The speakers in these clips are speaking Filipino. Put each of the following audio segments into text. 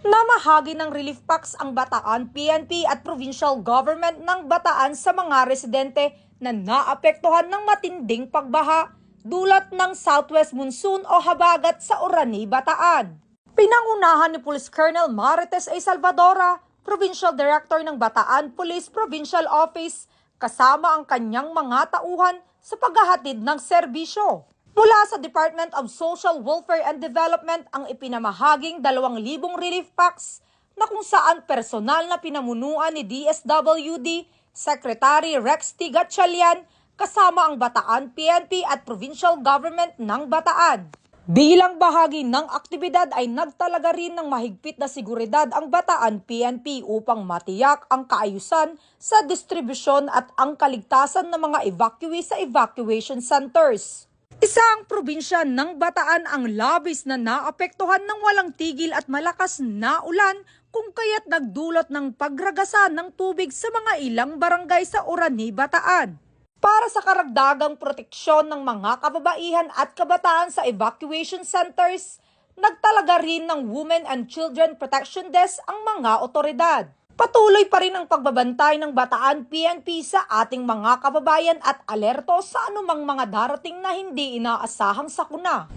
Namahagi ng relief packs ang Bataan PNP at provincial government ng Bataan sa mga residente na naapektuhan ng matinding pagbaha dulot ng southwest monsoon o habagat sa Orani, Bataan. Pinangunahan ni Police Colonel Marites A. Salvadora, Provincial Director ng Bataan Police Provincial Office, kasama ang kanyang mga tauhan sa paghahatid ng serbisyo. Mula sa Department of Social Welfare and Development ang ipinamahaging 2,000 relief packs na kung saan personal na pinamunuan ni DSWD Secretary Rex T. Gatchalian kasama ang Bataan PNP at Provincial Government ng Bataan. Bilang bahagi ng aktibidad ay nagtalaga rin ng mahigpit na seguridad ang Bataan PNP upang matiyak ang kaayusan sa distribusyon at ang kaligtasan ng mga evacuee sa evacuation centers. Isa ang probinsya ng Bataan ang labis na naapektuhan ng walang tigil at malakas na ulan kung kaya't nagdulot ng pagragasa ng tubig sa mga ilang barangay sa Orani, Bataan. Para sa karagdagang proteksyon ng mga kababaihan at kabataan sa evacuation centers, nagtalaga rin ng Women and Children Protection Desk ang mga otoridad. Patuloy pa rin ang pagbabantay ng Bataan PNP sa ating mga kababayan at alerto sa anumang mga darating na hindi inaasahang sakuna.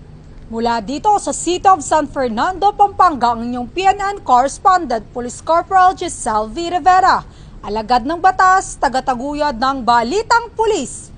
Mula dito sa City of San Fernando, Pampanga, ang inyong PNN Correspondent, Police Corporal Giselle V. Rivera, alagad ng batas, tagataguyod ng Balitang Pulis.